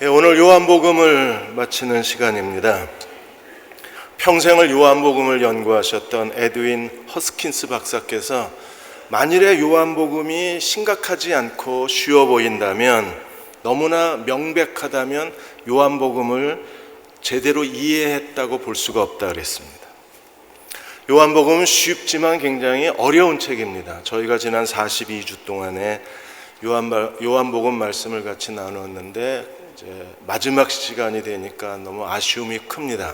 오늘 요한복음을 마치는 시간입니다. 평생을 요한복음을 연구하셨던 에드윈 허스킨스 박사께서 만일에 요한복음이 심각하지 않고 쉬워 보인다면, 너무나 명백하다면 요한복음을 제대로 이해했다고 볼 수가 없다 그랬습니다. 요한복음은 쉽지만 굉장히 어려운 책입니다. 저희가 지난 42주 동안에 요한복음 말씀을 같이 나누었는데 이제 마지막 시간이 되니까 너무 아쉬움이 큽니다.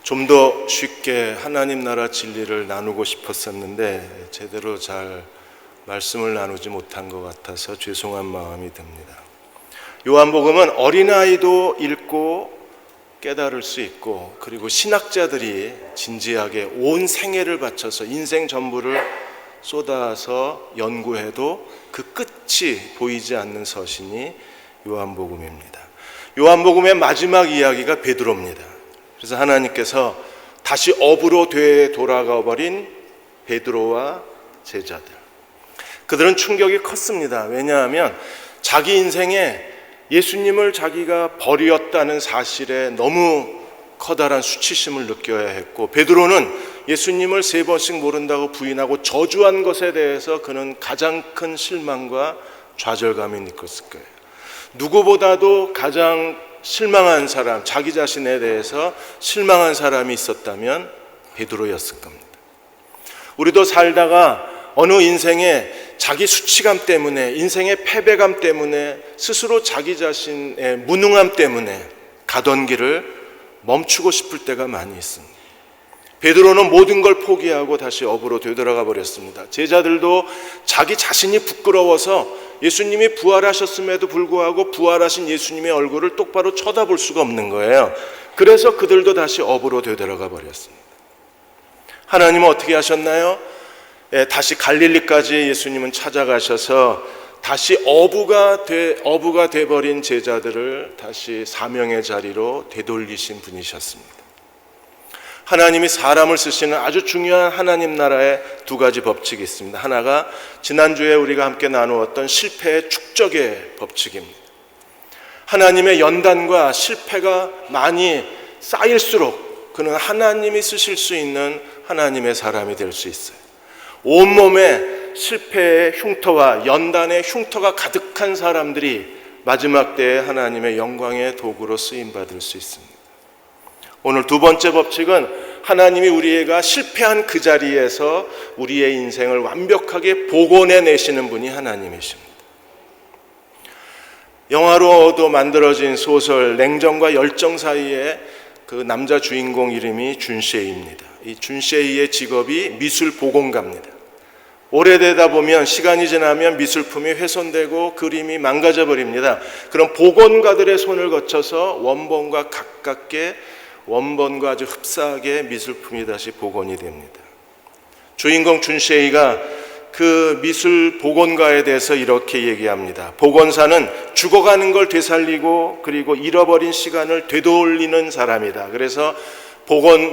좀 더 쉽게 하나님 나라 진리를 나누고 싶었었는데 제대로 잘 말씀을 나누지 못한 것 같아서 죄송한 마음이 듭니다. 요한복음은 어린아이도 읽고 깨달을 수 있고, 그리고 신학자들이 진지하게 온 생애를 바쳐서 인생 전부를 쏟아서 연구해도 그 끝이 보이지 않는 서신이 요한복음입니다. 요한복음의 마지막 이야기가 베드로입니다. 그래서 하나님께서 다시 업으로 되돌아가 버린 베드로와 제자들, 그들은 충격이 컸습니다. 왜냐하면 자기 인생에 예수님을 자기가 버렸다는 사실에 너무 커다란 수치심을 느껴야 했고, 베드로는 예수님을 3번씩 모른다고 부인하고 저주한 것에 대해서 그는 가장 큰 실망과 좌절감이 느꼈을 거예요. 누구보다도 가장 실망한 사람, 자기 자신에 대해서 실망한 사람이 있었다면 베드로였을 겁니다. 우리도 살다가 어느 인생에 자기 수치감 때문에, 인생의 패배감 때문에, 스스로 자기 자신의 무능함 때문에 가던 길을 멈추고 싶을 때가 많이 있습니다. 베드로는 모든 걸 포기하고 다시 업으로 되돌아가 버렸습니다. 제자들도 자기 자신이 부끄러워서 예수님이 부활하셨음에도 불구하고 부활하신 예수님의 얼굴을 똑바로 쳐다볼 수가 없는 거예요. 그래서 그들도 다시 업으로 되돌아가 버렸습니다. 하나님은 어떻게 하셨나요? 다시 갈릴리까지 예수님은 찾아가셔서 다시 어부가 돼버린 제자들을 다시 사명의 자리로 되돌리신 분이셨습니다. 하나님이 사람을 쓰시는 아주 중요한 하나님 나라의 2가지 법칙이 있습니다. 하나가 지난주에 우리가 함께 나누었던 실패의 축적의 법칙입니다. 하나님의 연단과 실패가 많이 쌓일수록 그는 하나님이 쓰실 수 있는 하나님의 사람이 될 수 있어요. 온몸에 실패의 흉터와 연단의 흉터가 가득한 사람들이 마지막 때에 하나님의 영광의 도구로 쓰임받을 수 있습니다. 오늘 2번째 법칙은 하나님이 우리가 실패한 그 자리에서 우리의 인생을 완벽하게 복원해 내시는 분이 하나님이십니다. 영화로도 만들어진 소설 냉정과 열정 사이에 그 남자 주인공 이름이 준셰이입니다. 이 준셰이의 직업이 미술 복원가입니다. 오래되다 보면, 시간이 지나면 미술품이 훼손되고 그림이 망가져 버립니다. 그런 복원가들의 손을 거쳐서 원본과 가깝게, 원본과 아주 흡사하게 미술품이 다시 복원이 됩니다. 주인공 준셰이가 그 미술 복원가에 대해서 이렇게 얘기합니다. 복원사는 죽어가는 걸 되살리고 그리고 잃어버린 시간을 되돌리는 사람이다. 그래서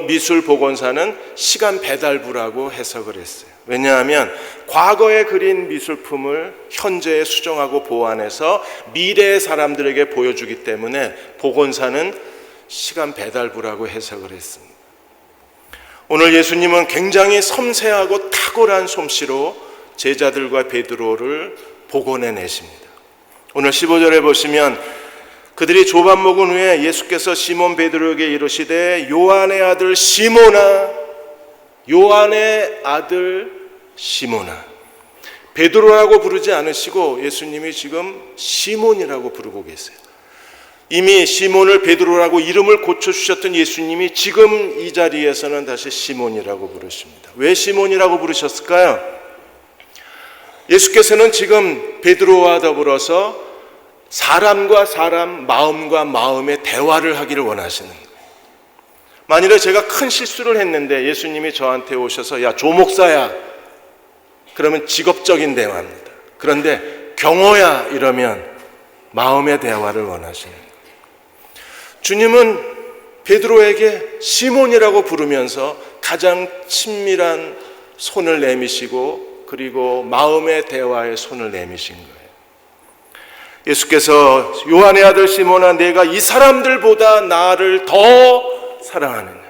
미술 복원사는 시간 배달부라고 해석을 했어요. 왜냐하면 과거에 그린 미술품을 현재에 수정하고 보완해서 미래의 사람들에게 보여주기 때문에 복원사는 시간 배달부라고 해석을 했습니다. 오늘 예수님은 굉장히 섬세하고 탁월한 솜씨로 제자들과 베드로를 복원해 내십니다. 오늘 15절에 보시면 그들이 조밥 먹은 후에 예수께서 시몬 베드로에게 이르시되 요한의 아들 시몬아, 요한의 아들 시몬아. 베드로라고 부르지 않으시고 예수님이 지금 시몬이라고 부르고 계세요. 이미 시몬을 베드로라고 이름을 고쳐주셨던 예수님이 지금 이 자리에서는 다시 시몬이라고 부르십니다. 왜 시몬이라고 부르셨을까요? 예수께서는 지금 베드로와 더불어서 사람과 사람, 마음과 마음의 대화를 하기를 원하시는 거예요. 만일에 제가 큰 실수를 했는데 예수님이 저한테 오셔서 야 조목사야, 그러면 직업적인 대화입니다. 그런데 경호야 이러면 마음의 대화를 원하시는 거예요. 주님은 베드로에게 시몬이라고 부르면서 가장 친밀한 손을 내미시고 그리고 마음의 대화에 손을 내미신 거예요. 예수께서 요한의 아들 시몬아, 내가 이 사람들보다 나를 더 사랑하느냐?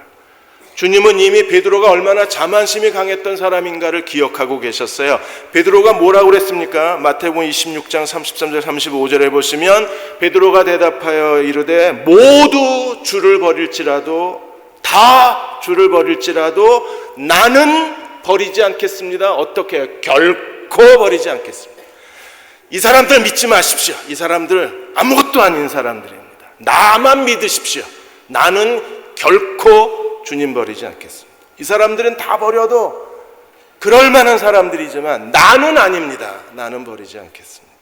주님은 이미 베드로가 얼마나 자만심이 강했던 사람인가를 기억하고 계셨어요. 베드로가 뭐라고 그랬습니까? 마태복음 26장 33절 35절에 보시면 베드로가 대답하여 이르되 모두 주를 버릴지라도, 다 주를 버릴지라도 나는 버리지 않겠습니다. 어떻게 해요? 결코 버리지 않겠습니다. 이 사람들 믿지 마십시오. 이 사람들 아무것도 아닌 사람들입니다. 나만 믿으십시오. 나는 결코 주님 버리지 않겠습니다. 이 사람들은 다 버려도 그럴 만한 사람들이지만 나는 아닙니다. 나는 버리지 않겠습니다.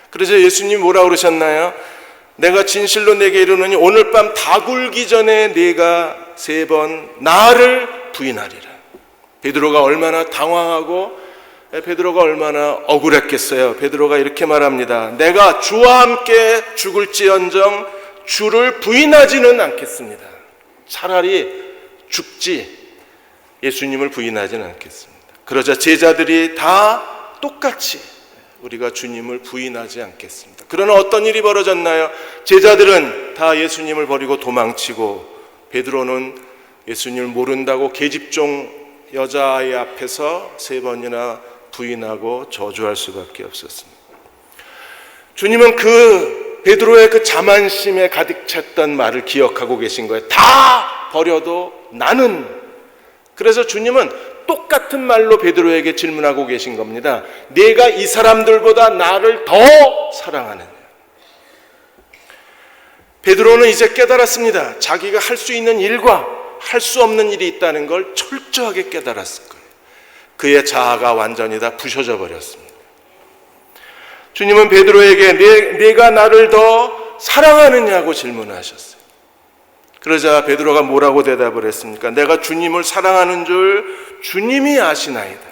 그래서 예수님 뭐라고 그러셨나요? 내가 진실로 내게 이르노니 오늘 밤 다 굴기 전에 네가 3번 나를 부인하리라. 베드로가 얼마나 당황하고 베드로가 얼마나 억울했겠어요. 베드로가 이렇게 말합니다. 내가 주와 함께 죽을지언정 주를 부인하지는 않겠습니다. 차라리 죽지 예수님을 부인하지는 않겠습니다. 그러자 제자들이 다 똑같이 우리가 주님을 부인하지 않겠습니다. 그러나 어떤 일이 벌어졌나요? 제자들은 다 예수님을 버리고 도망치고 베드로는 예수님을 모른다고 계집종 여자아이 앞에서 3번이나 부인하고 저주할 수밖에 없었습니다. 주님은 베드로의 그 자만심에 가득 찼던 말을 기억하고 계신 거예요. 다 버려도 나는. 그래서 주님은 똑같은 말로 베드로에게 질문하고 계신 겁니다. 네가 이 사람들보다 나를 더 사랑하느냐? 베드로는 이제 깨달았습니다. 자기가 할 수 있는 일과 할 수 없는 일이 있다는 걸 철저하게 깨달았을 거예요. 그의 자아가 완전히 다 부셔져 버렸습니다. 주님은 베드로에게 네가 나를 더 사랑하느냐고 질문하셨어요. 그러자 베드로가 뭐라고 대답을 했습니까? 내가 주님을 사랑하는 줄 주님이 아시나이다.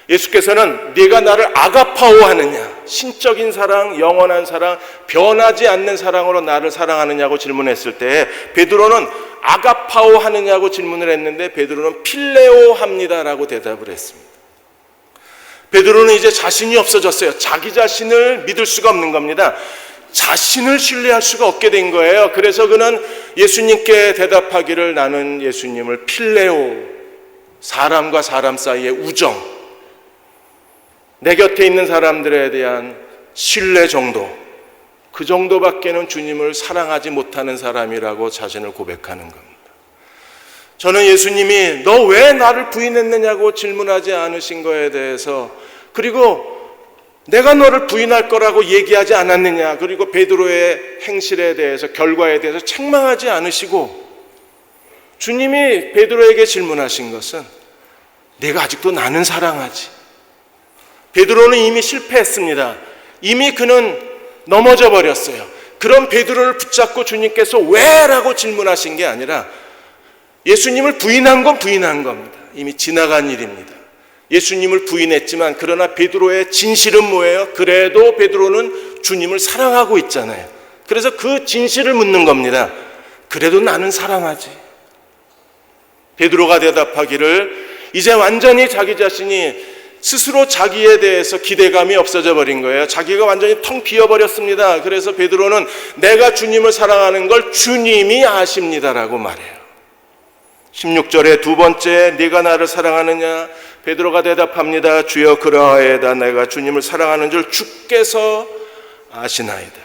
예수께서는 네가 나를 아가파오 하느냐, 신적인 사랑, 영원한 사랑, 변하지 않는 사랑으로 나를 사랑하느냐고 질문했을 때 베드로는 아가파오 하느냐고 질문을 했는데 베드로는 필레오 합니다라고 대답을 했습니다. 베드로는 이제 자신이 없어졌어요. 자기 자신을 믿을 수가 없는 겁니다. 자신을 신뢰할 수가 없게 된 거예요. 그래서 그는 예수님께 대답하기를 나는 예수님을 필레오, 사람과 사람 사이의 우정, 내 곁에 있는 사람들에 대한 신뢰 정도, 그 정도밖에는 주님을 사랑하지 못하는 사람이라고 자신을 고백하는 겁니다. 저는 예수님이 너 왜 나를 부인했느냐고 질문하지 않으신 거에 대해서, 그리고 내가 너를 부인할 거라고 얘기하지 않았느냐, 그리고 베드로의 행실에 대해서, 결과에 대해서 책망하지 않으시고 주님이 베드로에게 질문하신 것은 내가 아직도 나는 사랑하지. 베드로는 이미 실패했습니다. 이미 그는 넘어져 버렸어요. 그런 베드로를 붙잡고 주님께서 왜? 라고 질문하신 게 아니라 예수님을 부인한 건 부인한 겁니다. 이미 지나간 일입니다. 예수님을 부인했지만 그러나 베드로의 진실은 뭐예요? 그래도 베드로는 주님을 사랑하고 있잖아요. 그래서 그 진실을 묻는 겁니다. 그래도 나는 사랑하지. 베드로가 대답하기를 이제 완전히 자기 자신이 스스로 자기에 대해서 기대감이 없어져 버린 거예요. 자기가 완전히 텅 비어버렸습니다. 그래서 베드로는 내가 주님을 사랑하는 걸 주님이 아십니다라고 말해요. 16절에 두 번째, 네가 나를 사랑하느냐? 베드로가 대답합니다. 주여 그러하에다 내가 주님을 사랑하는 줄 주께서 아시나이다.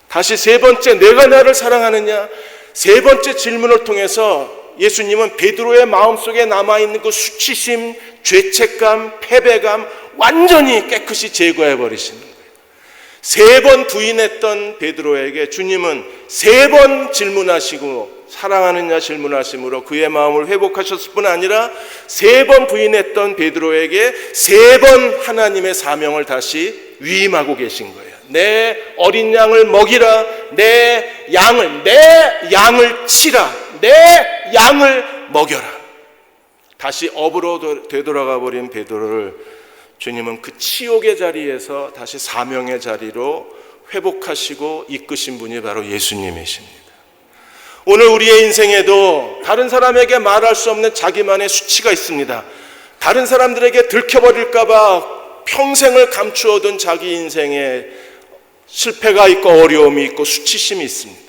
다시 세 번째, 내가 나를 사랑하느냐? 세 번째 질문을 통해서 예수님은 베드로의 마음속에 남아있는 그 수치심, 죄책감, 패배감 완전히 깨끗이 제거해 버리시는 거예요. 3번 부인했던 베드로에게 주님은 3번 질문하시고 사랑하느냐 질문하심으로 그의 마음을 회복하셨을 뿐 아니라 3번 부인했던 베드로에게 3번 하나님의 사명을 다시 위임하고 계신 거예요. 내 어린 양을 먹이라, 내 양을 치라, 내 양을 먹여라. 다시 업으로 되돌아가 버린 베드로를 주님은 그 치욕의 자리에서 다시 사명의 자리로 회복하시고 이끄신 분이 바로 예수님이십니다. 오늘 우리의 인생에도 다른 사람에게 말할 수 없는 자기만의 수치가 있습니다. 다른 사람들에게 들켜버릴까 봐 평생을 감추어둔 자기 인생에 실패가 있고 어려움이 있고 수치심이 있습니다.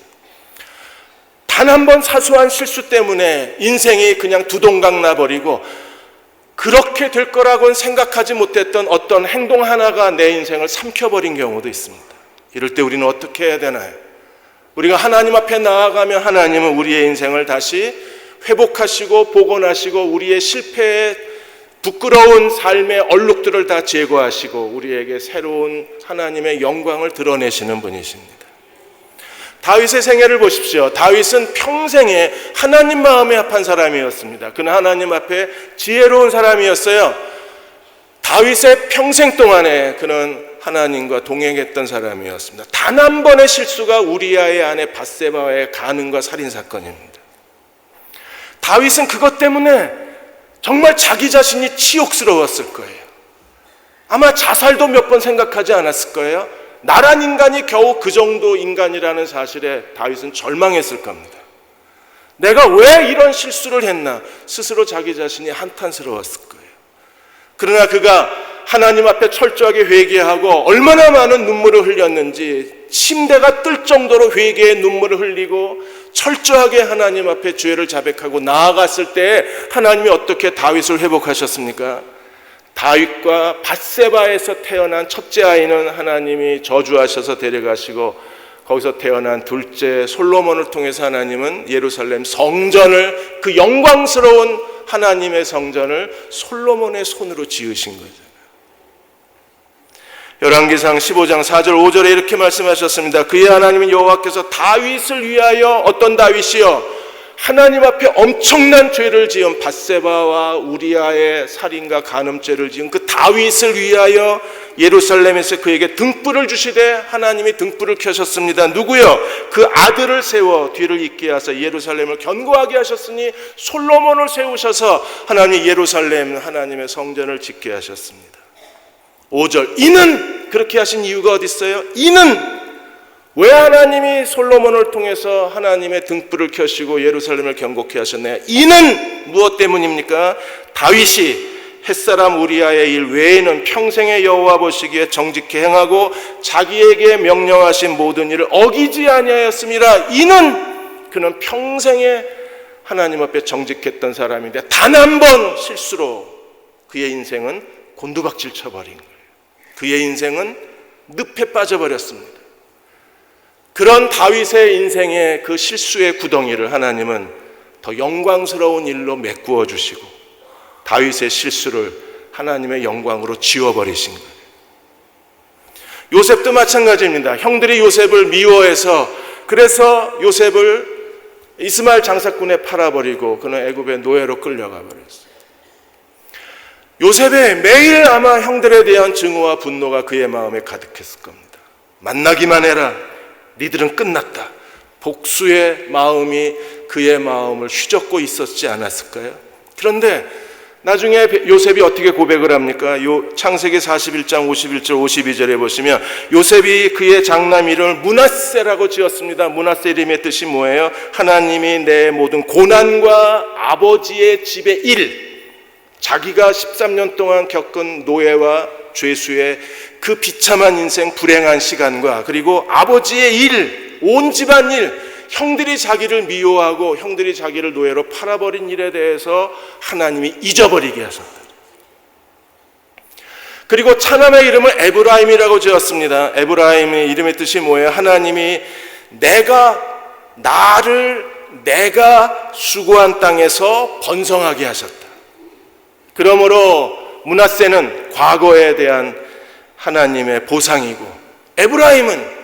단 한 번 사소한 실수 때문에 인생이 그냥 두동강 나버리고 그렇게 될 거라고는 생각하지 못했던 어떤 행동 하나가 내 인생을 삼켜버린 경우도 있습니다. 이럴 때 우리는 어떻게 해야 되나요? 우리가 하나님 앞에 나아가면 하나님은 우리의 인생을 다시 회복하시고 복원하시고 우리의 실패에 부끄러운 삶의 얼룩들을 다 제거하시고 우리에게 새로운 하나님의 영광을 드러내시는 분이십니다. 다윗의 생애를 보십시오. 다윗은 평생에 하나님 마음에 합한 사람이었습니다. 그는 하나님 앞에 지혜로운 사람이었어요. 다윗의 평생 동안에 그는 하나님과 동행했던 사람이었습니다. 단 한 번의 실수가 우리아의 아내 밧세바와의 간음과 살인 사건입니다. 다윗은 그것 때문에 정말 자기 자신이 치욕스러웠을 거예요. 아마 자살도 몇 번 생각하지 않았을 거예요. 나란 인간이 겨우 그 정도 인간이라는 사실에 다윗은 절망했을 겁니다. 내가 왜 이런 실수를 했나 스스로 자기 자신이 한탄스러웠을 거예요. 그러나 그가 하나님 앞에 철저하게 회개하고 얼마나 많은 눈물을 흘렸는지 침대가 뜰 정도로 회개의 눈물을 흘리고 철저하게 하나님 앞에 죄를 자백하고 나아갔을 때 하나님이 어떻게 다윗을 회복하셨습니까? 다윗과 밧세바에서 태어난 첫째 아이는 하나님이 저주하셔서 데려가시고 거기서 태어난 둘째 솔로몬을 통해서 하나님은 예루살렘 성전을 그 영광스러운 하나님의 성전을 솔로몬의 손으로 지으신 거죠. 열왕기상 15장 4절 5절에 이렇게 말씀하셨습니다. 그의 하나님은 여호와께서 다윗을 위하여 어떤 다윗이요? 하나님 앞에 엄청난 죄를 지은 밧세바와 우리아의 살인과 간음죄를 지은 그 다윗을 위하여 예루살렘에서 그에게 등불을 주시되 하나님이 등불을 켜셨습니다. 누구요? 그 아들을 세워 뒤를 잇게 하사 예루살렘을 견고하게 하셨으니 솔로몬을 세우셔서 하나님 예루살렘 하나님의 성전을 짓게 하셨습니다. 5절 이는 그렇게 하신 이유가 어디 있어요? 이는 왜 하나님이 솔로몬을 통해서 하나님의 등불을 켜시고 예루살렘을 견고케 하셨나요? 이는 무엇 때문입니까? 다윗이 햇사람 우리아의 일 외에는 평생의 여호와 보시기에 정직히 행하고 자기에게 명령하신 모든 일을 어기지 아니하였습니다. 이는 그는 평생에 하나님 앞에 정직했던 사람인데 단 한 번 실수로 그의 인생은 곤두박질 쳐버린 거예요. 그의 인생은 늪에 빠져버렸습니다. 그런 다윗의 인생의 그 실수의 구덩이를 하나님은 더 영광스러운 일로 메꾸어 주시고 다윗의 실수를 하나님의 영광으로 지워버리신 거예요. 요셉도 마찬가지입니다. 형들이 요셉을 미워해서 그래서 요셉을 이스마엘 장사꾼에 팔아버리고 그는 애굽의 노예로 끌려가 버렸어요. 요셉의 매일 아마 형들에 대한 증오와 분노가 그의 마음에 가득했을 겁니다. 만나기만 해라. 니들은 끝났다. 복수의 마음이 그의 마음을 휘젓고 있었지 않았을까요? 그런데 나중에 요셉이 어떻게 고백을 합니까? 창세기 41장 51절 52절에 보시면 요셉이 그의 장남 이름을 므낫세라고 지었습니다. 므낫세 이름의 뜻이 뭐예요? 하나님이 내 모든 고난과 아버지의 집의 일, 자기가 13년 동안 겪은 노예와 죄수의 그 비참한 인생, 불행한 시간과 그리고 아버지의 일, 온 집안 일, 형들이 자기를 미워하고 형들이 자기를 노예로 팔아버린 일에 대해서 하나님이 잊어버리게 하셨다. 그리고 차남의 이름을 에브라임이라고 지었습니다. 에브라임의 이름의 뜻이 뭐예요? 하나님이 내가 수고한 땅에서 번성하게 하셨다. 그러므로 므낫세는 과거에 대한 하나님의 보상이고 에브라임은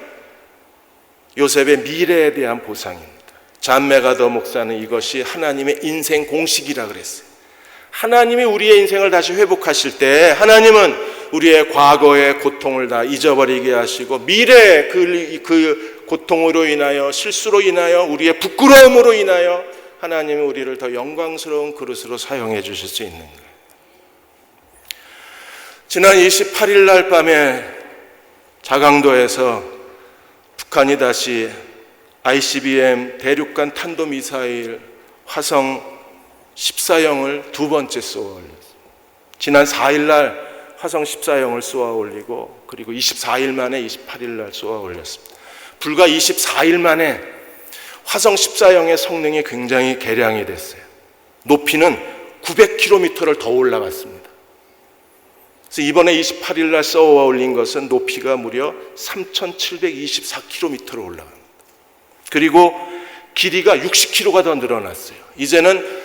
요셉의 미래에 대한 보상입니다. 잔 메가더 목사는 이것이 하나님의 인생 공식이라 그랬어요. 하나님이 우리의 인생을 다시 회복하실 때 하나님은 우리의 과거의 고통을 다 잊어버리게 하시고 미래의 그 고통으로 인하여 실수로 인하여 우리의 부끄러움으로 인하여 하나님이 우리를 더 영광스러운 그릇으로 사용해 주실 수 있는 거예요. 지난 28일 날 밤에 자강도에서 북한이 다시 ICBM 대륙간 탄도미사일 화성 14형을 두 번째 쏘아 올렸습니다. 지난 4일 날 화성 14형을 쏘아 올리고 그리고 24일 만에 28일 날 쏘아 올렸습니다. 불과 24일 만에 화성 14형의 성능이 굉장히 개량이 됐어요. 높이는 900km를 더 올라갔습니다. 그래서 이번에 28일 날 쏘아 올린 것은 높이가 무려 3724km로 올라갑니다. 그리고 길이가 60km가 더 늘어났어요. 이제는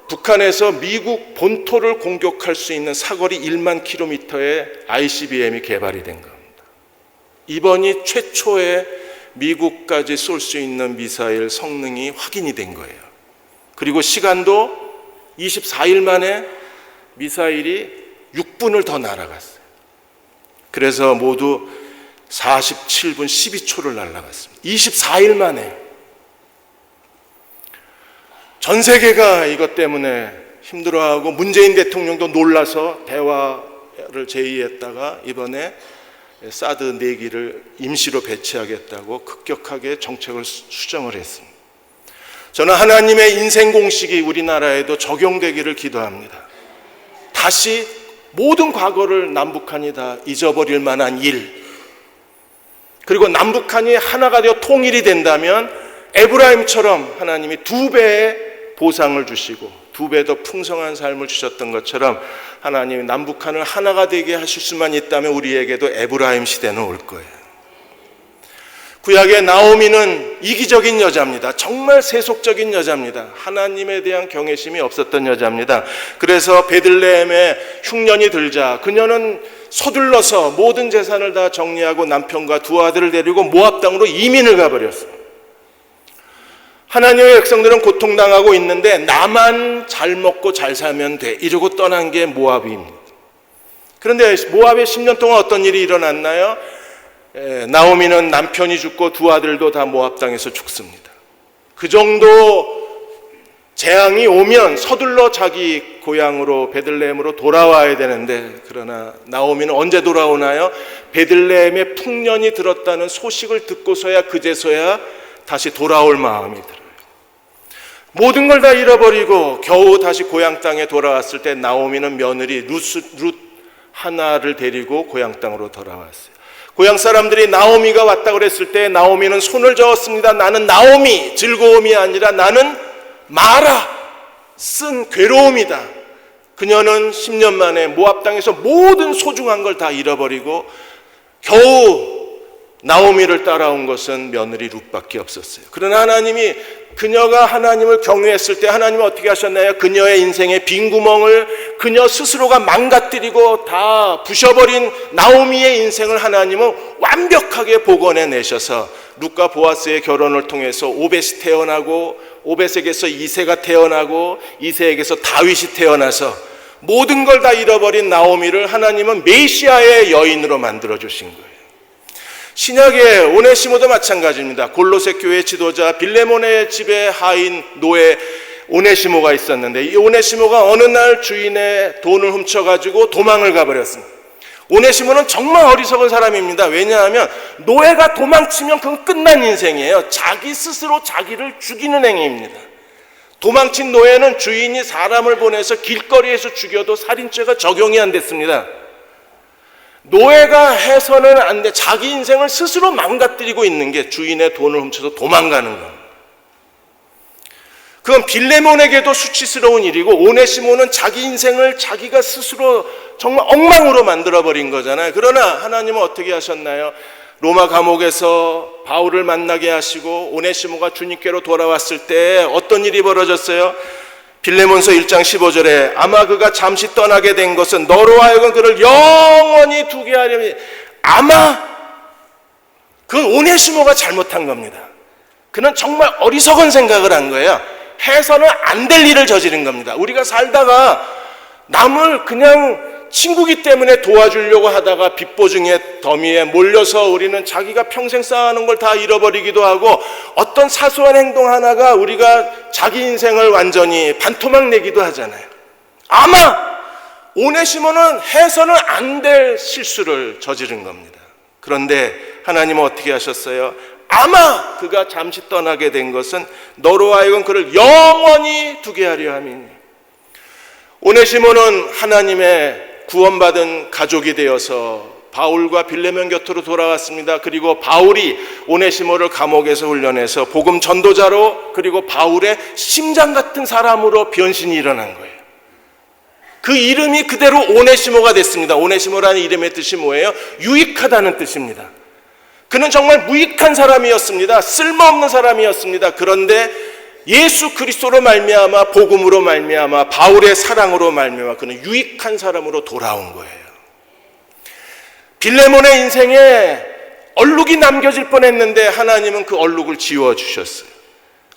북한에서 미국 본토를 공격할 수 있는 사거리 1만 킬로미터의 ICBM이 개발이 된 겁니다. 이번이 최초의 미국까지 쏠 수 있는 미사일 성능이 확인이 된 거예요. 그리고 시간도 24일 만에 미사일이 6분을 더 날아갔어요. 그래서 모두 47분 12초를 날아갔습니다. 24일 만에. 전 세계가 이것 때문에 힘들어하고 문재인 대통령도 놀라서 대화를 제의했다가 이번에 사드 4기를 임시로 배치하겠다고 급격하게 정책을 수정을 했습니다. 저는 하나님의 인생 공식이 우리나라에도 적용되기를 기도합니다. 다시 모든 과거를 남북한이 다 잊어버릴 만한 일, 그리고 남북한이 하나가 되어 통일이 된다면 에브라임처럼 하나님이 2배의 보상을 주시고 2배 더 풍성한 삶을 주셨던 것처럼 하나님이 남북한을 하나가 되게 하실 수만 있다면 우리에게도 에브라임 시대는 올 거예요. 구약의 나오미는 이기적인 여자입니다. 정말 세속적인 여자입니다. 하나님에 대한 경외심이 없었던 여자입니다. 그래서 베들레헴에 흉년이 들자 그녀는 서둘러서 모든 재산을 다 정리하고 남편과 2 아들을 데리고 모압 땅으로 이민을 가버렸어요. 하나님의 백성들은 고통당하고 있는데 나만 잘 먹고 잘 살면 돼 이러고 떠난 게 모압입니다. 그런데 모압에 10년 동안 어떤 일이 일어났나요? 나오미는 남편이 죽고 2 아들도 다 모압 땅에서 죽습니다. 그 정도 재앙이 오면 서둘러 자기 고향으로 베들레헴으로 돌아와야 되는데, 그러나 나오미는 언제 돌아오나요? 베들레헴에 풍년이 들었다는 소식을 듣고서야 그제서야 다시 돌아올 마음이 들어요. 모든 걸 다 잃어버리고 겨우 다시 고향 땅에 돌아왔을 때 나오미는 며느리 룻 하나를 데리고 고향 땅으로 돌아왔어요. 고향 사람들이 나오미가 왔다 그랬을 때 나오미는 손을 저었습니다. 나는 나오미, 즐거움이 아니라 나는 마라, 쓴 괴로움이다. 그녀는 10년 만에 모압 땅에서 모든 소중한 걸 다 잃어버리고 겨우 나오미를 따라온 것은 며느리 룻밖에 없었어요. 그러나 하나님이 그녀가 하나님을 경외했을 때 하나님은 어떻게 하셨나요? 그녀의 인생의 빈 구멍을 그녀 스스로가 망가뜨리고 다 부셔버린 나오미의 인생을 하나님은 완벽하게 복원해내셔서 룻과 보아스의 결혼을 통해서 오벳이 태어나고 오벳에게서 이새가 태어나고 이새에게서 다윗이 태어나서 모든 걸 다 잃어버린 나오미를 하나님은 메시아의 여인으로 만들어주신 거예요. 신약의 오네시모도 마찬가지입니다. 골로새 교회 지도자 빌레몬의 집의 하인 노예 오네시모가 있었는데 이 오네시모가 어느 날 주인의 돈을 훔쳐가지고 도망을 가버렸습니다. 오네시모는 정말 어리석은 사람입니다. 왜냐하면 노예가 도망치면 그건 끝난 인생이에요. 자기 스스로 자기를 죽이는 행위입니다. 도망친 노예는 주인이 사람을 보내서 길거리에서 죽여도 살인죄가 적용이 안 됐습니다. 노예가 해서는 안 돼. 자기 인생을 스스로 망가뜨리고 있는 게 주인의 돈을 훔쳐서 도망가는 겁니다. 그건 빌레몬에게도 수치스러운 일이고 오네시모는 자기 인생을 자기가 스스로 정말 엉망으로 만들어버린 거잖아요. 그러나 하나님은 어떻게 하셨나요? 로마 감옥에서 바울을 만나게 하시고 오네시모가 주님께로 돌아왔을 때 어떤 일이 벌어졌어요? 빌레몬서 1장 15절에 아마 그가 잠시 떠나게 된 것은 너로 하여금 그를 영원히 두게 하려니, 아마 그건 오네시모가 잘못한 겁니다. 그는 정말 어리석은 생각을 한 거예요. 해서는 안 될 일을 저지른 겁니다. 우리가 살다가 남을 그냥 친구기 때문에 도와주려고 하다가 빚보증의 더미에 몰려서 우리는 자기가 평생 쌓아놓은 걸 다 잃어버리기도 하고 어떤 사소한 행동 하나가 우리가 자기 인생을 완전히 반토막 내기도 하잖아요. 아마 오네시모는 해서는 안 될 실수를 저지른 겁니다. 그런데 하나님은 어떻게 하셨어요? 아마 그가 잠시 떠나게 된 것은 너로 하여금 그를 영원히 두게 하려 함이니. 오네시모는 하나님의 구원받은 가족이 되어서 바울과 빌레몬 곁으로 돌아왔습니다. 그리고 바울이 오네시모를 감옥에서 훈련해서 복음 전도자로, 그리고 바울의 심장 같은 사람으로 변신이 일어난 거예요. 그 이름이 그대로 오네시모가 됐습니다. 오네시모라는 이름의 뜻이 뭐예요? 유익하다는 뜻입니다. 그는 정말 무익한 사람이었습니다. 쓸모없는 사람이었습니다. 그런데 예수 그리스도로 말미암아, 복음으로 말미암아, 바울의 사랑으로 말미암아 그는 유익한 사람으로 돌아온 거예요. 빌레몬의 인생에 얼룩이 남겨질 뻔했는데 하나님은 그 얼룩을 지워주셨어요.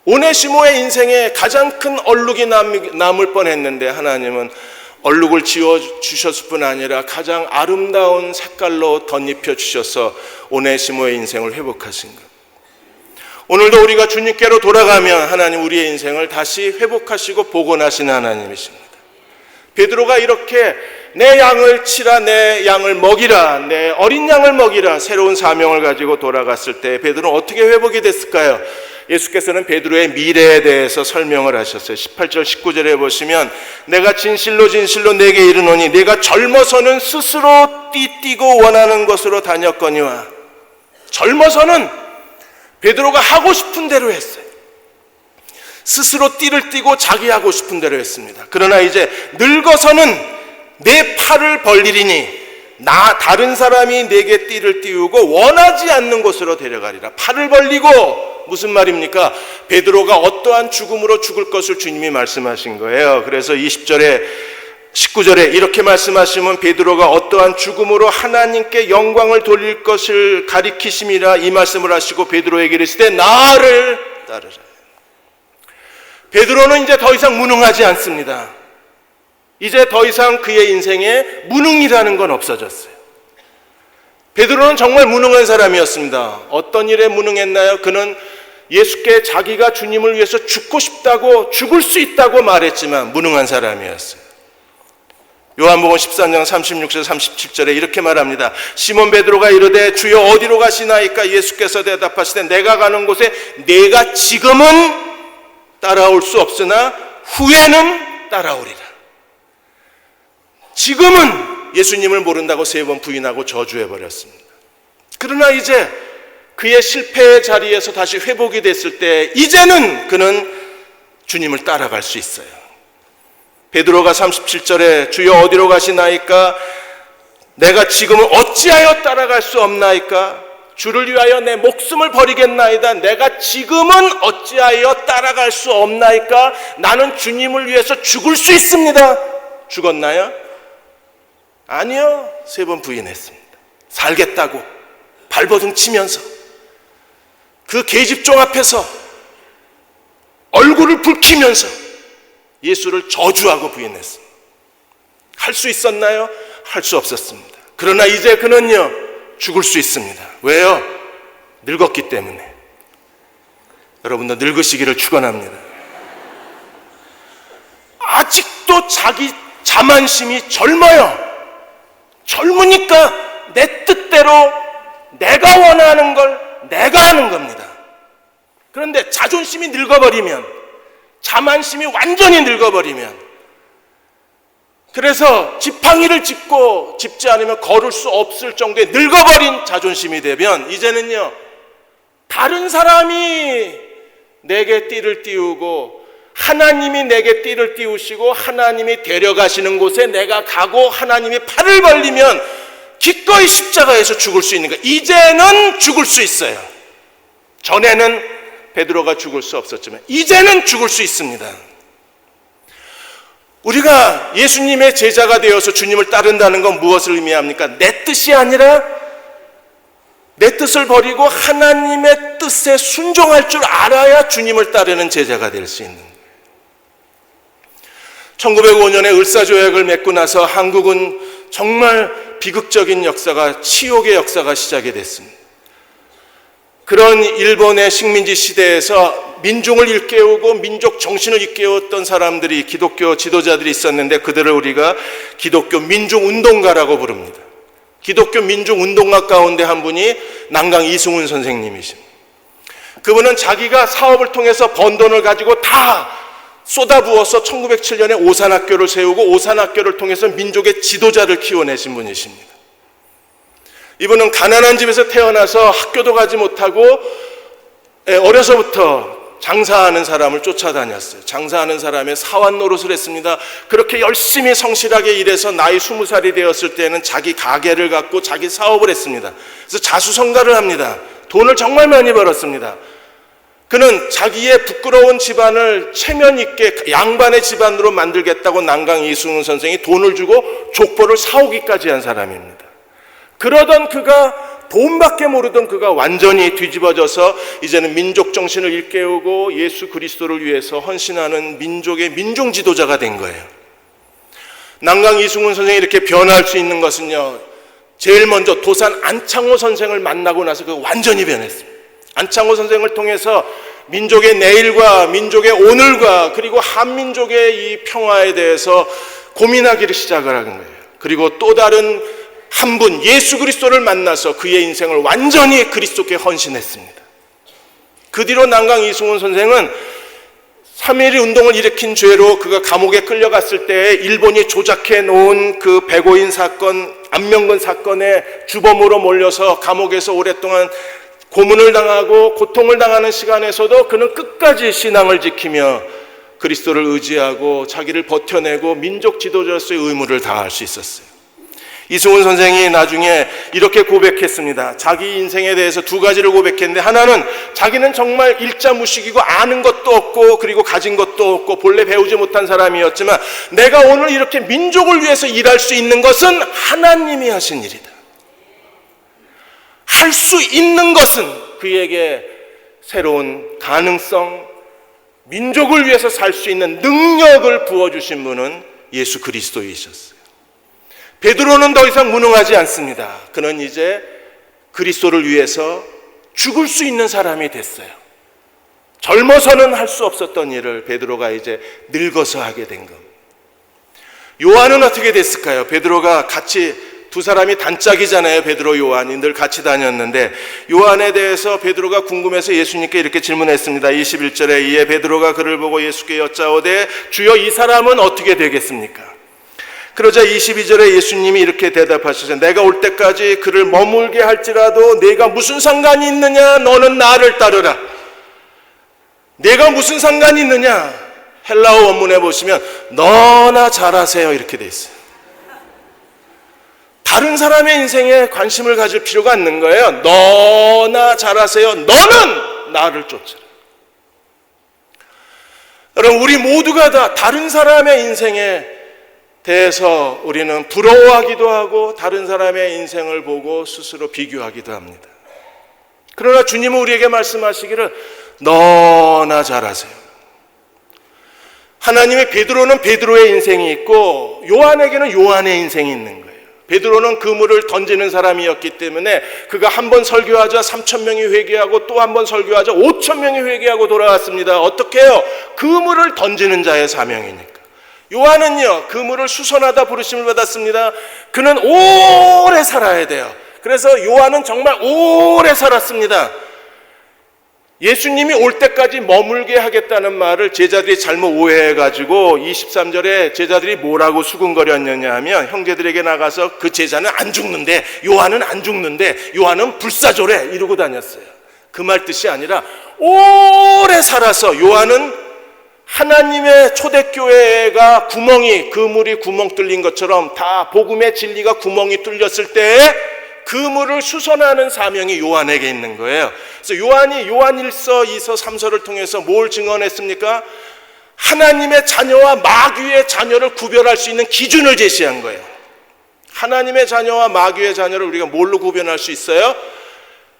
오네시모의 인생에 가장 큰 얼룩이 남을 뻔했는데 하나님은 얼룩을 지워주셨을 뿐 아니라 가장 아름다운 색깔로 덧입혀 주셔서 오네시모의 인생을 회복하신 것. 오늘도 우리가 주님께로 돌아가면 하나님 우리의 인생을 다시 회복하시고 복원하시는 하나님이십니다. 베드로가 이렇게 내 양을 치라, 내 양을 먹이라, 내 어린 양을 먹이라 새로운 사명을 가지고 돌아갔을 때 베드로는 어떻게 회복이 됐을까요? 예수께서는 베드로의 미래에 대해서 설명을 하셨어요. 18절 19절에 보시면 내가 진실로 진실로 내게 이르노니 내가 젊어서는 스스로 띠뛰고 원하는 곳으로 다녔거니와. 젊어서는 베드로가 하고 싶은 대로 했어요. 스스로 띠를 띠고 자기 하고 싶은 대로 했습니다. 그러나 이제 늙어서는 내 팔을 벌리리니 다른 사람이 내게 띠를 띄우고 원하지 않는 곳으로 데려가리라. 팔을 벌리고 무슨 말입니까? 베드로가 어떠한 죽음으로 죽을 것을 주님이 말씀하신 거예요. 그래서 20절에 19절에 이렇게 말씀하시면 베드로가 어떠한 죽음으로 하나님께 영광을 돌릴 것을 가리키심이라 이 말씀을 하시고 베드로에게 이르시되 나를 따르라. 베드로는 이제 더 이상 무능하지 않습니다. 이제 더 이상 그의 인생에 무능이라는 건 없어졌어요. 베드로는 정말 무능한 사람이었습니다. 어떤 일에 무능했나요? 그는 예수께 자기가 주님을 위해서 죽고 싶다고, 죽을 수 있다고 말했지만 무능한 사람이었어요. 요한복음 13장 36절 37절에 이렇게 말합니다. 시몬 베드로가 이르되 주여 어디로 가시나이까? 예수께서 대답하시되 내가 가는 곳에 내가 지금은 따라올 수 없으나 후에는 따라오리라. 지금은 예수님을 모른다고 3번 부인하고 저주해버렸습니다. 그러나 이제 그의 실패의 자리에서 다시 회복이 됐을 때 이제는 그는 주님을 따라갈 수 있어요. 베드로가 37절에 주여 어디로 가시나이까? 내가 지금은 어찌하여 따라갈 수 없나이까? 주를 위하여 내 목숨을 버리겠나이다. 내가 지금은 어찌하여 따라갈 수 없나이까? 나는 주님을 위해서 죽을 수 있습니다. 죽었나요? 아니요. 3번 부인했습니다. 살겠다고 발버둥 치면서 그 계집종 앞에서 얼굴을 붉히면서 예수를 저주하고 부인했습니다. 할 수 있었나요? 할 수 없었습니다. 그러나 이제 그는요 죽을 수 있습니다. 왜요? 늙었기 때문에. 여러분도 늙으시기를 축원합니다. 아직도 자기 자만심이 젊어요. 젊으니까 내 뜻대로 내가 원하는 걸 내가 하는 겁니다. 그런데 자존심이 늙어버리면, 자만심이 완전히 늙어버리면, 그래서 지팡이를 짚지 않으면 걸을 수 없을 정도의 늙어버린 자존심이 되면 이제는요 다른 사람이 내게 띠를 띄우고 하나님이 내게 띠를 띄우시고 하나님이 데려가시는 곳에 내가 가고 하나님이 팔을 벌리면 기꺼이 십자가에서 죽을 수 있는 거예요. 이제는 죽을 수 있어요. 전에는 베드로가 죽을 수 없었지만 이제는 죽을 수 있습니다. 우리가 예수님의 제자가 되어서 주님을 따른다는 건 무엇을 의미합니까? 내 뜻이 아니라 내 뜻을 버리고 하나님의 뜻에 순종할 줄 알아야 주님을 따르는 제자가 될 수 있는 거예요. 1905년에 을사조약을 맺고 나서 한국은 정말 비극적인 역사가, 치욕의 역사가 시작이 됐습니다. 그런 일본의 식민지 시대에서 민중을 일깨우고 민족 정신을 일깨웠던 사람들이, 기독교 지도자들이 있었는데 그들을 우리가 기독교 민중운동가라고 부릅니다. 기독교 민중운동가 가운데 한 분이 난강 이승훈 선생님이십니다. 그분은 자기가 사업을 통해서 번 돈을 가지고 다 쏟아부어서 1907년에 오산학교를 세우고 오산학교를 통해서 민족의 지도자를 키워내신 분이십니다. 이분은 가난한 집에서 태어나서 학교도 가지 못하고 어려서부터 장사하는 사람을 쫓아다녔어요. 장사하는 사람의 사환 노릇을 했습니다. 그렇게 열심히 성실하게 일해서 나이 20살이 되었을 때는 자기 가게를 갖고 자기 사업을 했습니다. 그래서 자수성가를 합니다. 돈을 정말 많이 벌었습니다. 그는 자기의 부끄러운 집안을 체면 있게 양반의 집안으로 만들겠다고 난강 이승훈 선생이 돈을 주고 족보를 사오기까지 한 사람입니다. 그러던 그가, 돈밖에 모르던 그가 완전히 뒤집어져서 이제는 민족 정신을 일깨우고 예수 그리스도를 위해서 헌신하는 민족의 민중 지도자가 된 거예요. 난강 이승훈 선생이 이렇게 변할 수 있는 것은요, 제일 먼저 도산 안창호 선생을 만나고 나서 그가 완전히 변했습니다. 안창호 선생을 통해서 민족의 내일과 민족의 오늘과 그리고 한민족의 이 평화에 대해서 고민하기를 시작을 한 거예요. 그리고 또 다른 한 분, 예수 그리스도를 만나서 그의 인생을 완전히 그리스도께 헌신했습니다. 그 뒤로 난강 이승훈 선생은 3.1 운동을 일으킨 죄로 그가 감옥에 끌려갔을 때 일본이 조작해 놓은 그 백오인 사건, 안명근 사건의 주범으로 몰려서 감옥에서 오랫동안 고문을 당하고 고통을 당하는 시간에서도 그는 끝까지 신앙을 지키며 그리스도를 의지하고 자기를 버텨내고 민족 지도자로서의 의무를 다할 수 있었어요. 이승훈 선생이 나중에 이렇게 고백했습니다. 자기 인생에 대해서 두 가지를 고백했는데, 하나는 자기는 정말 일자무식이고 아는 것도 없고 그리고 가진 것도 없고 본래 배우지 못한 사람이었지만 내가 오늘 이렇게 민족을 위해서 일할 수 있는 것은 하나님이 하신 일이다. 할 수 있는 것은 그에게 새로운 가능성, 민족을 위해서 살 수 있는 능력을 부어주신 분은 예수 그리스도이셨어요. 베드로는 더 이상 무능하지 않습니다. 그는 이제 그리스도를 위해서 죽을 수 있는 사람이 됐어요. 젊어서는 할 수 없었던 일을 베드로가 이제 늙어서 하게 된 겁니다. 요한은 어떻게 됐을까요? 베드로가 같이, 두 사람이 단짝이잖아요. 베드로 요한이 늘 같이 다녔는데, 요한에 대해서 베드로가 궁금해서 예수님께 이렇게 질문했습니다. 21절에 이에 베드로가 그를 보고 예수께 여짜오되 주여 이 사람은 어떻게 되겠습니까? 그러자 22절에 예수님이 이렇게 대답하시죠. 내가 올 때까지 그를 머물게 할지라도 내가 무슨 상관이 있느냐? 너는 나를 따르라. 내가 무슨 상관이 있느냐? 헬라어 원문에 보시면 너나 잘하세요 이렇게 돼 있어요. 다른 사람의 인생에 관심을 가질 필요가 없는 거예요. 너나 잘하세요. 너는 나를 쫓아라. 여러분, 우리 모두가 다 다른 사람의 인생에 대해서 우리는 부러워하기도 하고 다른 사람의 인생을 보고 스스로 비교하기도 합니다. 그러나 주님은 우리에게 말씀하시기를 너나 잘하세요. 하나님의 베드로는 베드로의 인생이 있고 요한에게는 요한의 인생이 있는 거예요. 베드로는 그물을 던지는 사람이었기 때문에 그가 한 번 설교하자 3,000명이 회개하고 또 한 번 설교하자 5,000명이 회개하고 돌아왔습니다. 어떻게 해요? 그물을 던지는 자의 사명이니까. 요한은요, 그물을 수선하다 부르심을 받았습니다. 그는 오래 살아야 돼요. 그래서 요한은 정말 오래 살았습니다. 예수님이 올 때까지 머물게 하겠다는 말을 제자들이 잘못 오해해가지고 23절에 제자들이 뭐라고 수군거렸느냐 하면 형제들에게 나가서 그 제자는 안 죽는데 요한은 안 죽는데 요한은 불사조래 이러고 다녔어요. 그 말 뜻이 아니라 오래 살아서 요한은 하나님의 초대교회가 그물이 구멍 뚫린 것처럼 다 복음의 진리가 구멍이 뚫렸을 때에 그물을 수선하는 사명이 요한에게 있는 거예요. 그래서 요한이 요한 1서, 2서, 3서를 통해서 뭘 증언했습니까? 하나님의 자녀와 마귀의 자녀를 구별할 수 있는 기준을 제시한 거예요. 하나님의 자녀와 마귀의 자녀를 우리가 뭘로 구별할 수 있어요?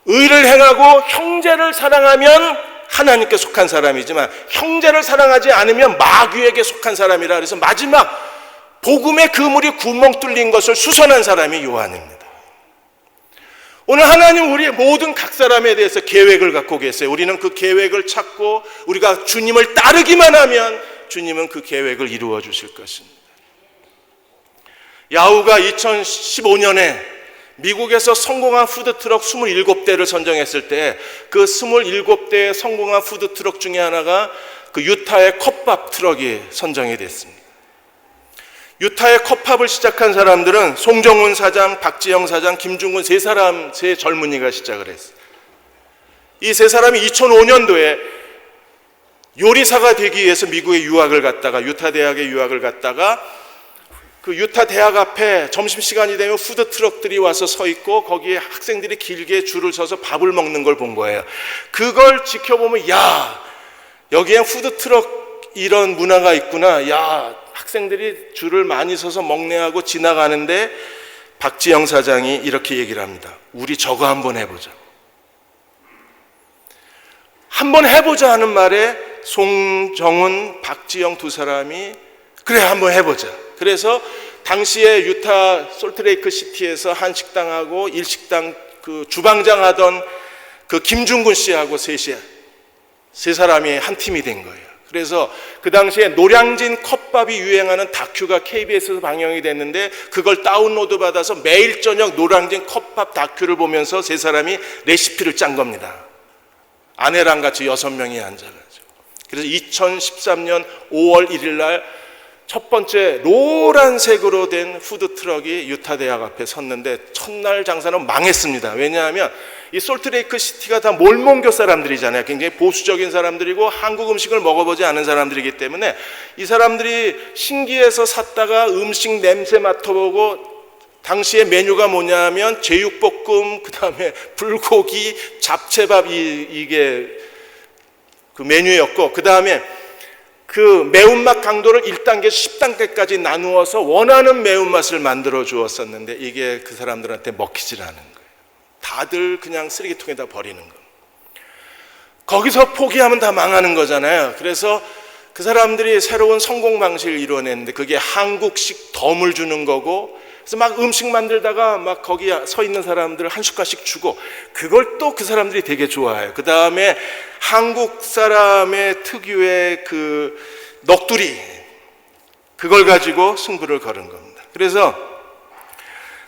의를 행하고 형제를 사랑하면 하나님께 속한 사람이지만 형제를 사랑하지 않으면 마귀에게 속한 사람이라. 그래서 마지막 복음의 그물이 구멍 뚫린 것을 수선한 사람이 요한입니다. 오늘 하나님 우리의 모든 각 사람에 대해서 계획을 갖고 계세요. 우리는 그 계획을 찾고 우리가 주님을 따르기만 하면 주님은 그 계획을 이루어 주실 것입니다. 야후가 2015년에 미국에서 성공한 푸드트럭 27대를 선정했을 때 그 27대의 성공한 푸드트럭 중에 하나가 그 유타의 컵밥 트럭이 선정이 됐습니다. 유타의 컵밥을 시작한 사람들은 송정훈 사장, 박지영 사장, 김중근 세 젊은이가 시작을 했어요. 이 세 사람이 2005년도에 요리사가 되기 위해서 미국에 유학을 갔다가 유타 대학에 유학을 갔다가 그 유타 대학 앞에 점심시간이 되면 푸드 트럭들이 와서 서 있고 거기에 학생들이 길게 줄을 서서 밥을 먹는 걸 본 거예요. 그걸 지켜보면 야, 여기엔 푸드 트럭 이런 문화가 있구나. 야, 학생들이 줄을 많이 서서 먹네하고 지나가는데 박지영 사장이 이렇게 얘기를 합니다. 우리 저거 한번 해보자. 한번 해보자 하는 말에 송정훈, 박지영 두 사람이 그래 한번 해보자. 그래서 당시에 유타 솔트레이크 시티에서 한 식당하고 일식당 그 주방장 하던 그 김중근 씨하고 세 사람이 한 팀이 된 거예요. 그래서 그 당시에 노량진 컵밥이 유행하는 다큐가 KBS에서 방영이 됐는데 그걸 다운로드 받아서 매일 저녁 노량진 컵밥 다큐를 보면서 세 사람이 레시피를 짠 겁니다. 아내랑 같이 6명이 앉아가지고. 그래서 2013년 5월 1일 날 첫 번째 노란색으로 된 푸드트럭이 유타 대학 앞에 섰는데 첫날 장사는 망했습니다. 왜냐하면 이 솔트레이크 시티가 다 몰몬교 사람들이잖아요. 굉장히 보수적인 사람들이고 한국 음식을 먹어보지 않은 사람들이기 때문에 이 사람들이 신기해서 샀다가 음식 냄새 맡아보고 당시에 메뉴가 뭐냐면 제육볶음, 그 다음에 불고기, 잡채밥 이게 그 메뉴였고 그 다음에 그 매운맛 강도를 1단계에서 10단계까지 나누어서 원하는 매운맛을 만들어 주었었는데 이게 그 사람들한테 먹히질 않은 거예요. 다들 그냥 쓰레기통에다 버리는 거. 거기서 포기하면 다 망하는 거잖아요. 그래서 그 사람들이 새로운 성공 방식을 이뤄냈는데 그게 한국식 덤을 주는 거고 그래서 막 음식 만들다가 막 거기 서 있는 사람들 한 숟갈씩 주고 그걸 또 그 사람들이 되게 좋아해요. 그 다음에 한국 사람의 특유의 그 넋두리 그걸 가지고 승부를 거는 겁니다. 그래서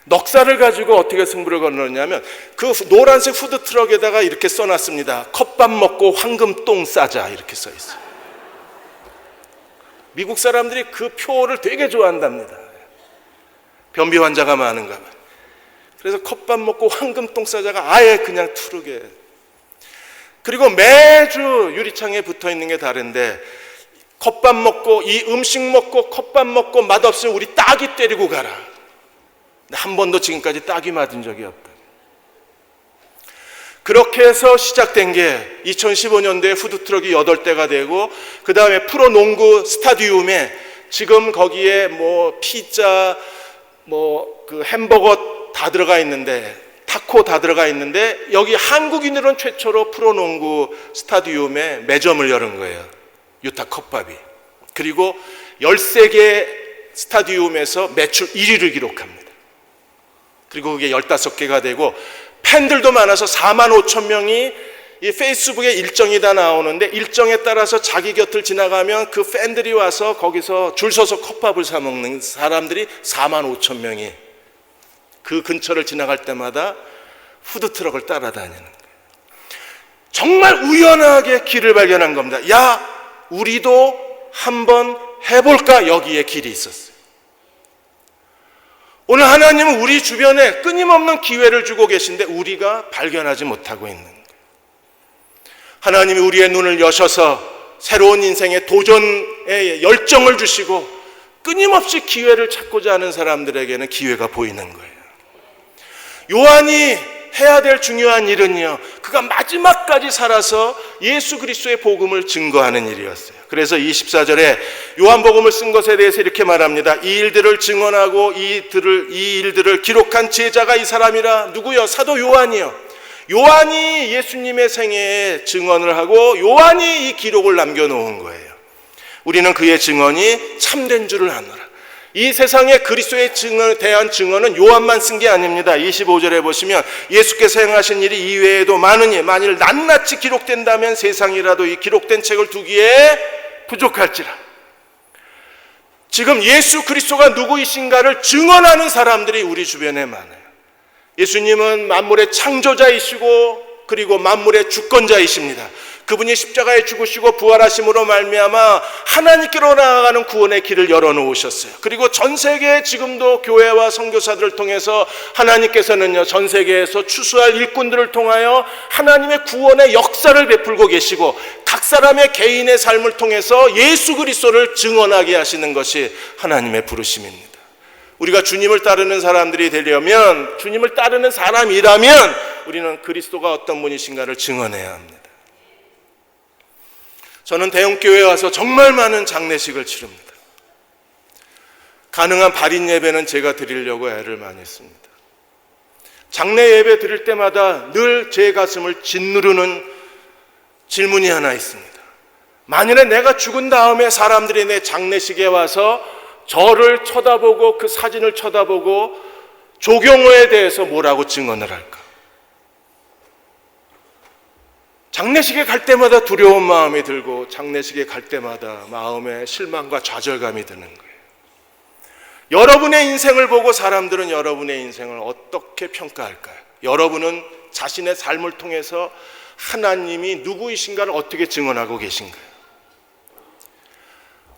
넉살을 가지고 어떻게 승부를 거느냐면 그 노란색 푸드트럭에다가 이렇게 써놨습니다. 컵밥 먹고 황금똥 싸자 이렇게 써 있어요. 미국 사람들이 그 표를 되게 좋아한답니다. 변비 환자가 많은가 봐요. 그래서 컵밥 먹고 황금똥 싸자가 아예 그냥 투르게. 그리고 매주 유리창에 붙어 있는 게 다른데 컵밥 먹고 이 음식 먹고 컵밥 먹고 맛없으면 우리 따귀 때리고 가라. 한 번도 지금까지 따귀 맞은 적이 없다. 그렇게 해서 시작된 게 2015년도에 푸드트럭이 8대가 되고 그 다음에 프로농구 스타디움에 지금 거기에 뭐 피자 뭐 그 햄버거 다 들어가 있는데 타코 다 들어가 있는데 여기 한국인으로는 최초로 프로농구 스타디움에 매점을 열은 거예요. 유타 컵밥이. 그리고 13개 스타디움에서 매출 1위를 기록합니다. 그리고 그게 15개가 되고 팬들도 많아서 4만 5천 명이 이 페이스북에 일정이 다 나오는데 일정에 따라서 자기 곁을 지나가면 그 팬들이 와서 거기서 줄 서서 컵밥을 사 먹는 사람들이 4만 5천 명이 그 근처를 지나갈 때마다 푸드트럭을 따라다니는 거예요. 정말 우연하게 길을 발견한 겁니다. 야, 우리도 한번 해볼까? 여기에 길이 있었어요. 오늘 하나님은 우리 주변에 끊임없는 기회를 주고 계신데 우리가 발견하지 못하고 있는 거예요. 하나님이 우리의 눈을 여셔서 새로운 인생의 도전에 열정을 주시고 끊임없이 기회를 찾고자 하는 사람들에게는 기회가 보이는 거예요. 요한이 해야 될 중요한 일은요, 그가 마지막까지 살아서 예수 그리스도의 복음을 증거하는 일이었어요. 그래서 24절에 요한복음을 쓴 것에 대해서 이렇게 말합니다. 이 일들을 증언하고 이 일들을 기록한 제자가 이 사람이라. 누구요? 사도 요한이요. 요한이 예수님의 생애에 증언을 하고 요한이 이 기록을 남겨놓은 거예요. 우리는 그의 증언이 참된 줄을 아노라. 이 세상에 그리스도에 대한 증언은 요한만 쓴 게 아닙니다. 25절에 보시면 예수께서 행하신 일이 이외에도 많으니 만일 낱낱이 기록된다면 세상이라도 이 기록된 책을 두기에 부족할지라. 지금 예수 그리스도가 누구이신가를 증언하는 사람들이 우리 주변에 많아요. 예수님은 만물의 창조자이시고 그리고 만물의 주권자이십니다. 그분이 십자가에 죽으시고 부활하심으로 말미암아 하나님께로 나아가는 구원의 길을 열어놓으셨어요. 그리고 전 세계에 지금도 교회와 선교사들을 통해서 하나님께서는요, 전 세계에서 추수할 일꾼들을 통하여 하나님의 구원의 역사를 베풀고 계시고 각 사람의 개인의 삶을 통해서 예수 그리스도를 증언하게 하시는 것이 하나님의 부르심입니다. 우리가 주님을 따르는 사람들이 되려면, 주님을 따르는 사람이라면 우리는 그리스도가 어떤 분이신가를 증언해야 합니다. 저는 대형교회에 와서 정말 많은 장례식을 치릅니다. 가능한 발인 예배는 제가 드리려고 애를 많이 했습니다. 장례 예배 드릴 때마다 늘 제 가슴을 짓누르는 질문이 하나 있습니다. 만일에 내가 죽은 다음에 사람들이 내 장례식에 와서 저를 쳐다보고 그 사진을 쳐다보고 조경호에 대해서 뭐라고 증언을 할까? 장례식에 갈 때마다 두려운 마음이 들고 장례식에 갈 때마다 마음에 실망과 좌절감이 드는 거예요. 여러분의 인생을 보고 사람들은 여러분의 인생을 어떻게 평가할까요? 여러분은 자신의 삶을 통해서 하나님이 누구이신가를 어떻게 증언하고 계신가요?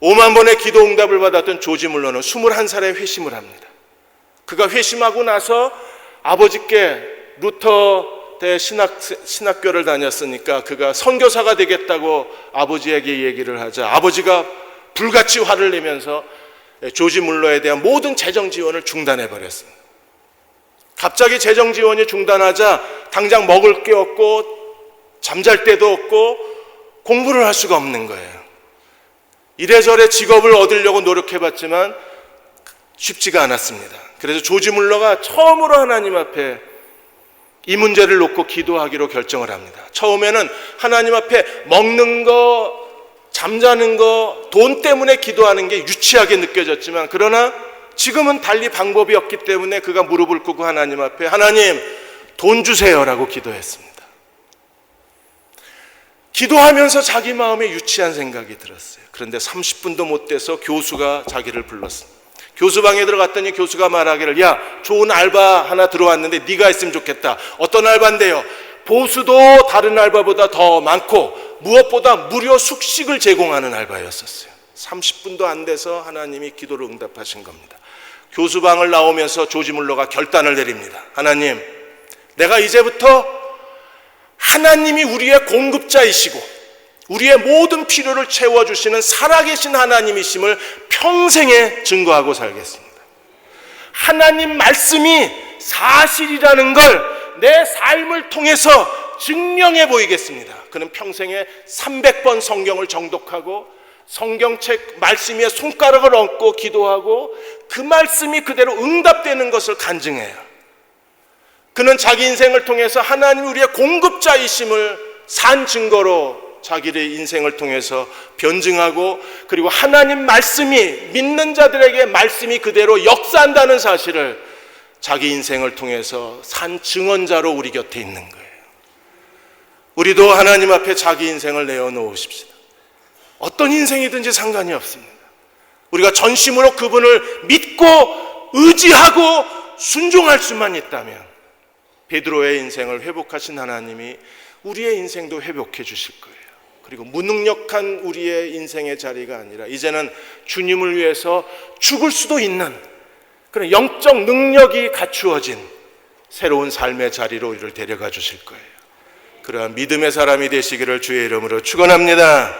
5만 번의 기도 응답을 받았던 조지 물러는 21살에 회심을 합니다. 그가 회심하고 나서 아버지께 루터 대 신학교를 다녔으니까 그가 선교사가 되겠다고 아버지에게 얘기를 하자 아버지가 불같이 화를 내면서 조지 물러에 대한 모든 재정 지원을 중단해 버렸습니다. 갑자기 재정 지원이 중단하자 당장 먹을 게 없고 잠잘 데도 없고 공부를 할 수가 없는 거예요. 이래저래 직업을 얻으려고 노력해봤지만 쉽지가 않았습니다. 그래서 조지 물러가 처음으로 하나님 앞에 이 문제를 놓고 기도하기로 결정을 합니다. 처음에는 하나님 앞에 먹는 거, 잠자는 거, 돈 때문에 기도하는 게 유치하게 느껴졌지만 그러나 지금은 달리 방법이 없기 때문에 그가 무릎을 꿇고 하나님 앞에 하나님 돈 주세요라고 기도했습니다. 기도하면서 자기 마음에 유치한 생각이 들었어요. 그런데 30분도 못 돼서 교수가 자기를 불렀습니다. 교수방에 들어갔더니 교수가 말하기를 야, 좋은 알바 하나 들어왔는데 네가 했으면 좋겠다. 어떤 알바인데요? 보수도 다른 알바보다 더 많고 무엇보다 무료 숙식을 제공하는 알바였었어요. 30분도 안 돼서 하나님이 기도를 응답하신 겁니다. 교수방을 나오면서 조지 물러가 결단을 내립니다. 하나님, 내가 이제부터 하나님이 우리의 공급자이시고 우리의 모든 필요를 채워주시는 살아계신 하나님이심을 평생에 증거하고 살겠습니다. 하나님 말씀이 사실이라는 걸 내 삶을 통해서 증명해 보이겠습니다. 그는 평생에 300번 성경을 정독하고 성경책 말씀 위에 손가락을 얹고 기도하고 그 말씀이 그대로 응답되는 것을 간증해요. 그는 자기 인생을 통해서 하나님 우리의 공급자이심을 산 증거로 자기의 인생을 통해서 변증하고 그리고 하나님 말씀이 믿는 자들에게 말씀이 그대로 역사한다는 사실을 자기 인생을 통해서 산 증언자로 우리 곁에 있는 거예요. 우리도 하나님 앞에 자기 인생을 내어놓으십시다. 어떤 인생이든지 상관이 없습니다. 우리가 전심으로 그분을 믿고 의지하고 순종할 수만 있다면 베드로의 인생을 회복하신 하나님이 우리의 인생도 회복해 주실 거예요. 그리고 무능력한 우리의 인생의 자리가 아니라 이제는 주님을 위해서 죽을 수도 있는 그런 영적 능력이 갖추어진 새로운 삶의 자리로 우리를 데려가 주실 거예요. 그러한 믿음의 사람이 되시기를 주의 이름으로 축원합니다.